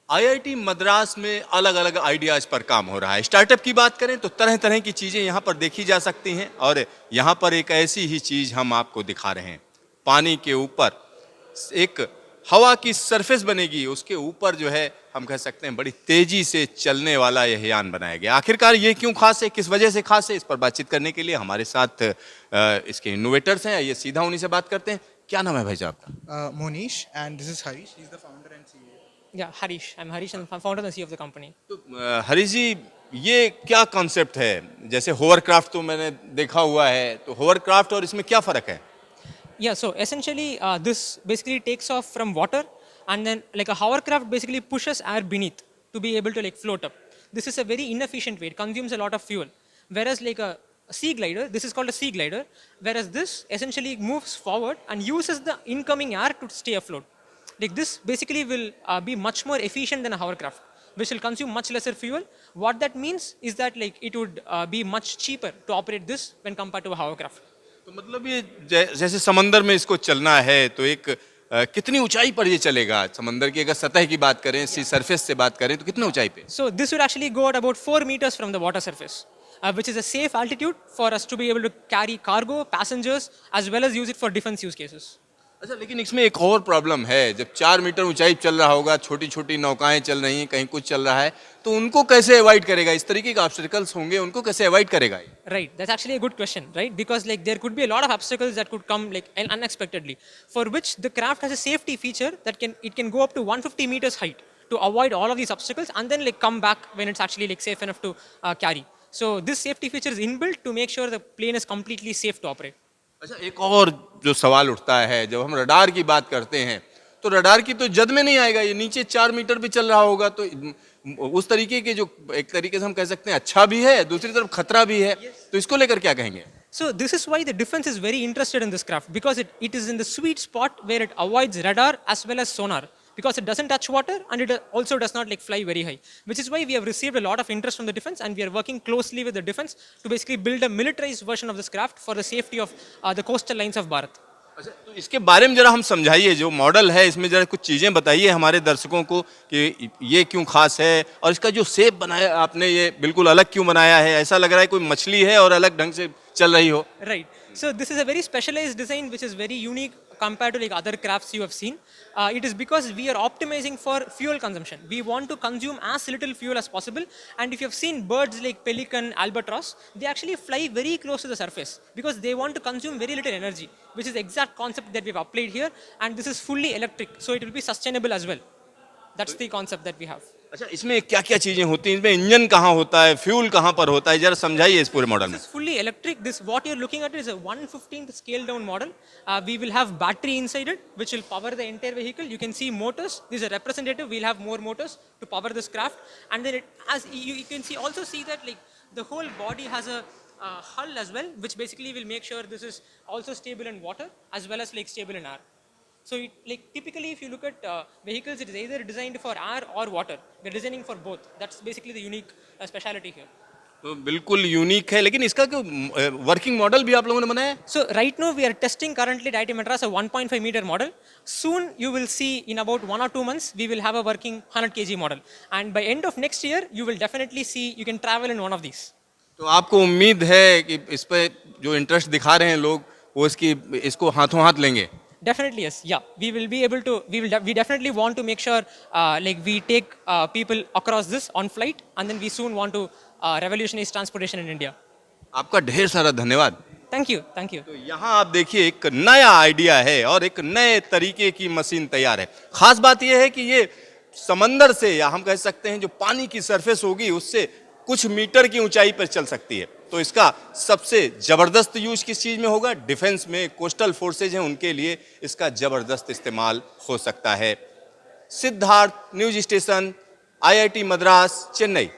IIT Madras में अलग अलग आइडियाज पर काम हो रहा है। स्टार्टअप की बात करें तो तरह तरह की चीज़ें यहाँ पर देखी जा सकती हैं और यहाँ पर एक ऐसी ही चीज़ हम आपको दिखा रहे हैं। पानी के ऊपर एक हवा की सरफेस बनेगी, उसके ऊपर जो है हम कह सकते हैं बड़ी तेजी से चलने वाला यह यान बनाया गया। आखिरकार ये क्यों खास है, किस वजह से खास है, इस पर बातचीत करने के लिए हमारे साथ इसके इनोवेटर्स हैं। ये सीधा उन्हीं से बात करते हैं। क्या नाम है भाई साहब का? Monish, and this is Harish. He's the founder and CEO. Yeah, Harish. I'm Harish and I'm founder and CEO of the company. तो हरीश जी, ये क्या कॉन्सेप्ट है? जैसे होवरक्राफ्ट तो मैंने देखा हुआ है, तो होवरक्राफ्ट और इसमें क्या फर्क है? Yeah, so essentially, this basically takes off from water, and then like a hovercraft basically pushes air beneath to be able to like float up. This is a very inefficient way. It consumes a lot of fuel. Whereas like a sea glider, this is called a sea glider. Whereas this essentially moves forward and uses the incoming air to stay afloat. Like this basically will be much more efficient than a hovercraft, which will consume much lesser fuel. What that means is that like it would be much cheaper to operate this when compared to a hovercraft. तो मतलब ये जैसे समंदर में इसको चलना है तो एक कितनी ऊंचाई पर ये चलेगा? समंदर की अगर सतह की बात करें, सी सरफेस से बात करें तो कितनी ऊंचाई पे? So this would actually go at about 4 meters from the water surface, which is a safe altitude for us to be able to carry cargo, passengers, as well as use it for defense use cases. अच्छा, लेकिन इसमें एक और problem है। जब 4 metre ऊंचाई चल रहा होगा, छोटी छोटी नौकाएं चल रही हैं, कहीं कुछ चल रहा है, तो उनको कैसे अवॉइड करेगा? इस तरीके के ऑब्स्टिकल्स होंगे, उनको कैसे अवॉइड करेगा ये? Right, that's actually a good question, right? Because like there could be a lot of obstacles that could come like unexpectedly, for which the craft has a safety feature that can go up to 150 meters height to avoid all of these obstacles and then like come back when it's actually like safe enough to carry. So this safety feature is inbuilt to make sure the plane is completely safe to operate. अच्छा, एक और जो सवाल उठता है जब हम radar की बात करते हैं, तो रडार की तो जद में नहीं आएगा। ये नीचे 4 मीटर पे चल रहा होगा, तो उस तरीके के जो एक तरीके से हम कह सकते हैं अच्छा भी है, दूसरी तरफ खतरा भी है। तो इसको लेकर क्या कहेंगे? So this is why the defense is very interested in this craft, because it is in the sweet spot where it avoids radar as well as sonar, because it doesn't touch water and it also does not like fly very high, which is why we have received a lot of interest from the defense and we are working closely with the defense to basically build a militarized version of this craft for the safety of the coastal lines of Bharat. अच्छा, तो इसके बारे में जरा हम समझाइए, जो model है इसमें जरा कुछ चीजें बताइए हमारे दर्शकों को कि ये क्यों खास है और इसका जो शेप बनाया आपने ये बिल्कुल अलग क्यों बनाया है? ऐसा लग रहा है कोई मछली है और अलग ढंग से चल रही हो। Right. So this is a very specialized design which is very unique compared to like other crafts you have seen. It is because we are optimizing for fuel consumption. We want to consume as little fuel as possible. And if you have seen birds like pelican, albatross, they actually fly very close to the surface because they want to consume very little energy, which is the exact concept that we've applied here. And this is fully electric, so it will be sustainable as well. That's the concept that we have. अच्छा, इसमें क्या क्या चीजें होती हैं? इसमें engine कहाँ होता है, फ्यूल कहाँ पर होता है, जरा समझाइए इस पूरे मॉडल में। This is fully electric. This what you're looking at is a 1/15th scale down model. We will have battery inside it, which will power the entire vehicle. You can see motors. This is a representative. We'll have more motors to power this craft. And then as you can see, also see that like the whole body has a hull as well, which basically will make sure this is also stable in water as well as like stable in air. So it, like typically if you look at vehicles, it is either designed for air or water. We're designing for both. That's basically the unique speciality here. तो बिल्कुल unique है, लेकिन इसका क्यों working model भी आप लोगों ने बनाया है? So right now we are testing currently at IIT Madras a 1.5 meter model. Soon you will see in about 1 or 2 months we will have a working 100 kg model. And by end of next year you will definitely see you can travel in one of these. तो आपको उम्मीद है कि इस पे जो interest दिखा रहे हैं लोग, वो इसको हाथों हाथ लेंगे? Definitely yes. Yeah, we will be able to. We definitely want to make sure like we take people across this on flight, and then we soon want to revolutionize transportation in India. आपका ढेर सारा धन्यवाद। Thank you. Thank you. तो यहाँ आप देखिए एक नया आइडिया है और एक नए तरीके की मशीन तैयार है। खास बात यह है कि ये समंदर से, या हम कह सकते हैं जो पानी की सरफेस होगी उससे कुछ मीटर की ऊंचाई पर चल सकती है। तो इसका सबसे जबरदस्त यूज किस चीज में होगा? डिफेंस में कोस्टल फोर्सेज हैं, उनके लिए इसका जबरदस्त इस्तेमाल हो सकता है। Siddharth, news station, IIT Madras, Chennai.